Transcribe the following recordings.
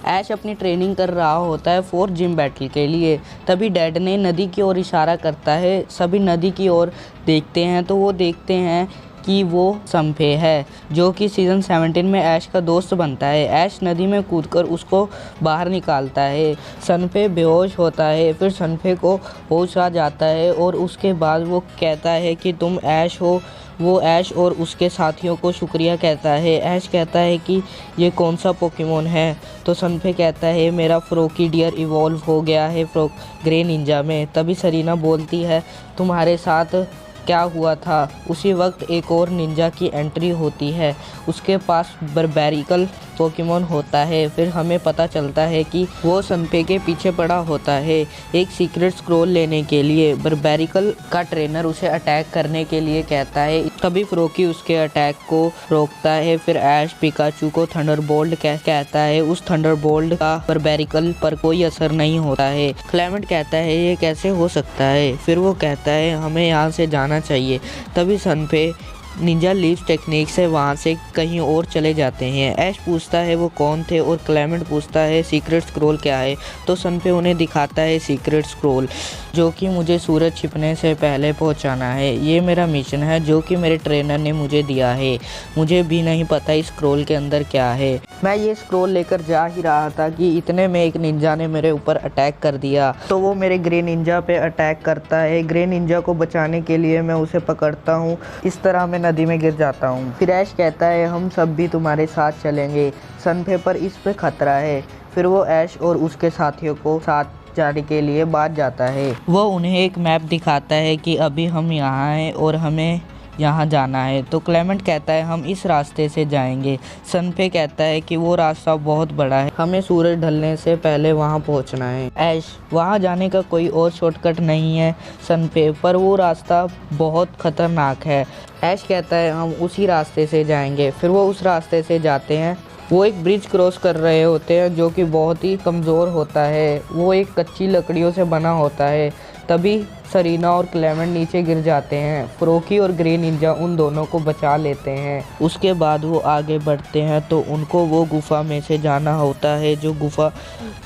ऐश अपनी ट्रेनिंग कर रहा होता है 4 जिम बैटल के लिए। तभी डैड ने नदी की ओर इशारा करता है। सभी नदी की ओर देखते हैं तो वो देखते हैं कि वो सनफे है, जो कि सीज़न 17 में ऐश का दोस्त बनता है। ऐश नदी में कूदकर उसको बाहर निकालता है। सनफे बेहोश होता है। फिर सनफे को होश आ जाता है और उसके बाद वो कहता है कि तुम ऐश हो। वो ऐश और उसके साथियों को शुक्रिया कहता है। ऐश कहता है कि ये कौन सा पोकेमोन है, तो सनफे कहता है मेरा फ्रोकीडियर इवॉल्व हो गया है ग्रे निंजा में। तभी सरीना बोलती है तुम्हारे साथ क्या हुआ था। उसी वक्त एक और निंजा की एंट्री होती है। उसके पास बर्बेरिकल पोकेमोन होता है। फिर हमें पता चलता है कि वो सनफे के पीछे पड़ा होता है एक सीक्रेट स्क्रोल लेने के लिए। बर्बेरिकल का ट्रेनर उसे अटैक करने के लिए कहता है। तभी फ्रोकी उसके अटैक को रोकता है। फिर ऐश पिकाचू को थंडरबोल्ट कहता है। उस थंडरबोल्ट का बर्बेरिकल पर कोई असर नहीं होता है। क्लेमेंट कहता है ये कैसे हो सकता है। फिर वो कहता है हमें यहाँ से जाना चाहिए। तभी सनफे निंजा लीव्स टेक्निक से वहाँ से कहीं और चले जाते हैं। ऐश पूछता है वो कौन थे और क्लेमेंट पूछता है सीक्रेट स्क्रोल क्या है। तो सनफे उन्हें दिखाता है सीक्रेट स्क्रोल, जो कि मुझे सूरज छिपने से पहले पहुंचाना है। ये मेरा मिशन है जो कि मेरे ट्रेनर ने मुझे दिया है। मुझे भी नहीं पता इस स्क्रोल के अंदर क्या है। मैं ये स्क्रोल लेकर जा ही रहा था कि इतने में एक निंजा ने मेरे ऊपर अटैक कर दिया। तो वो मेरे ग्रे निंजा पे अटैक करता है। ग्रे निंजा को बचाने के लिए मैं उसे पकड़ता हूँ। इस तरह मैं नदी में गिर जाता हूँ। फिर ऐश कहता है हम सब भी तुम्हारे साथ चलेंगे, सनफे पर इस पे खतरा है। फिर वो ऐश और उसके साथियों को साथ जाने के लिए बात जाता है। वो उन्हें एक मैप दिखाता है कि अभी हम यहाँ हैं और हमें यहाँ जाना है। तो क्लेमेंट कहता है हम इस रास्ते से जाएंगे। सनफे कहता है कि वो रास्ता बहुत बड़ा है, हमें सूरज ढलने से पहले वहाँ पहुँचना है। ऐश वहाँ जाने का कोई और शॉर्टकट नहीं है सनफे, पर वो रास्ता बहुत खतरनाक है। ऐश कहता है हम उसी रास्ते से जाएंगे। फिर वो उस रास्ते से जाते हैं। वो एक ब्रिज क्रॉस कर रहे होते हैं जो कि बहुत ही कमज़ोर होता है। वो एक कच्ची लकड़ियों से बना होता है। तभी सरीना और क्लेमेंट नीचे गिर जाते हैं। फ्रोकी और ग्रे निंजा उन दोनों को बचा लेते हैं। उसके बाद वो आगे बढ़ते हैं तो उनको वो गुफा में से जाना होता है, जो गुफा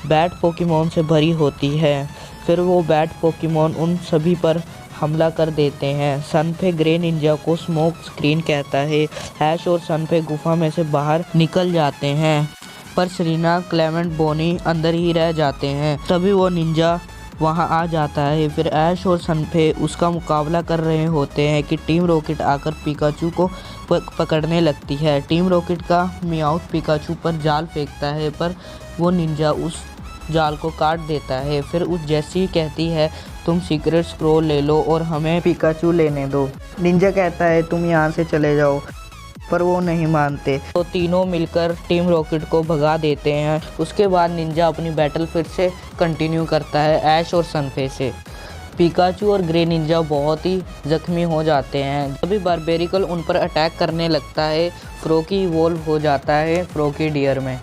बैट पोकेमोन से भरी होती है। फिर वो बैट पोकेमोन उन सभी पर हमला कर देते हैं। सनफे ग्रे निंजा को स्मोक स्क्रीन कहता है। ऐश और सनफे गुफा में से बाहर निकल जाते हैं, पर सरीना, क्लेमेंट, बोनी अंदर ही रह जाते हैं। तभी वो निंजा वहां आ जाता है। फिर ऐश और सनफे उसका मुकाबला कर रहे होते हैं कि टीम रॉकेट आकर पिकाचू को पकड़ने लगती है। टीम रॉकेट का मियाउथ पिकाचू पर जाल फेंकता है, पर वो निंजा उस जाल को काट देता है। फिर उस जैसी कहती है तुम सीक्रेट स्क्रोल ले लो और हमें पिकाचू लेने दो। निंजा कहता है तुम यहाँ से चले जाओ, पर वो नहीं मानते। तो तीनों मिलकर टीम रॉकेट को भगा देते हैं। उसके बाद निंजा अपनी बैटल फिर से कंटिन्यू करता है ऐश और सनफे से। पिकाचू और ग्रे निंजा बहुत ही जख्मी हो जाते हैं। तभी बारबेरिकल उन पर अटैक करने लगता है। फ्रोकी इवॉल्व हो जाता है फ्रोकीडियर में।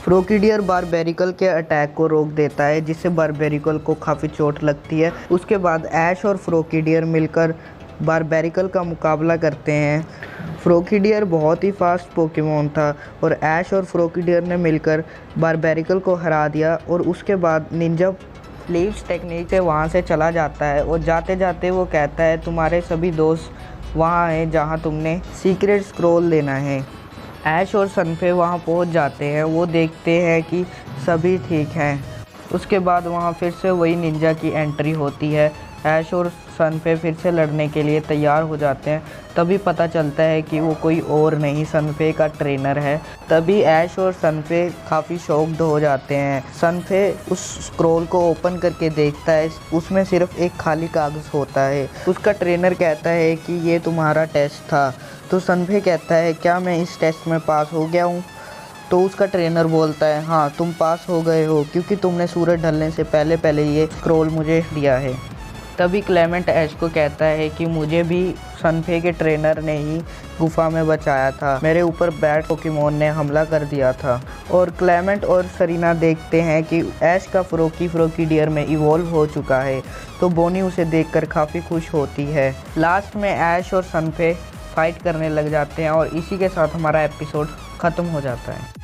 फ्रोकीडियर बारबेरिकल के अटैक को रोक देता है, जिससे बारबेरिकल को काफ़ी चोट लगती है। उसके बाद ऐश और फ्रोकीडियर मिलकर बारबेरिकल का मुकाबला करते हैं। फ्रोकीडियर बहुत ही फास्ट पोकेमोन था और ऐश और फ्रोकीडियर ने मिलकर बारबेरिकल को हरा दिया। और उसके बाद निंजा लीव्स टेक्निक से वहाँ से चला जाता है और जाते जाते वो कहता है तुम्हारे सभी दोस्त वहाँ हैं जहाँ तुमने सीक्रेट स्क्रोल लेना है। ऐश और सनफे वहाँ पहुँच जाते हैं। वो देखते हैं कि सभी ठीक हैं। उसके बाद वहाँ फिर से वही निंजा की एंट्री होती है। ऐश और सनफे फिर से लड़ने के लिए तैयार हो जाते हैं। तभी पता चलता है कि वो कोई और नहीं सनफे का ट्रेनर है। तभी ऐश और सनफे काफ़ी शॉक्ड हो जाते हैं। सनफे उस स्क्रॉल को ओपन करके देखता है, उसमें सिर्फ एक खाली कागज़ होता है। उसका ट्रेनर कहता है कि ये तुम्हारा टेस्ट था। तो सनफे कहता है क्या मैं इस टेस्ट में पास हो गया हूँ? तो उसका ट्रेनर बोलता है हाँ तुम पास हो गए हो, क्योंकि तुमने सूरज ढलने से पहले ये स्क्रॉल मुझे दिया है। तभी क्लेमेंट ऐश को कहता है कि मुझे भी सनफे के ट्रेनर ने ही गुफा में बचाया था, मेरे ऊपर बैट पोकेमोन ने हमला कर दिया था। और क्लेमेंट और सरीना देखते हैं कि ऐश का फ्रोकीडियर में इवॉल्व हो चुका है। तो बोनी उसे देखकर काफ़ी खुश होती है। लास्ट में ऐश और सनफे फाइट करने लग जाते हैं और इसी के साथ हमारा एपिसोड ख़त्म हो जाता है।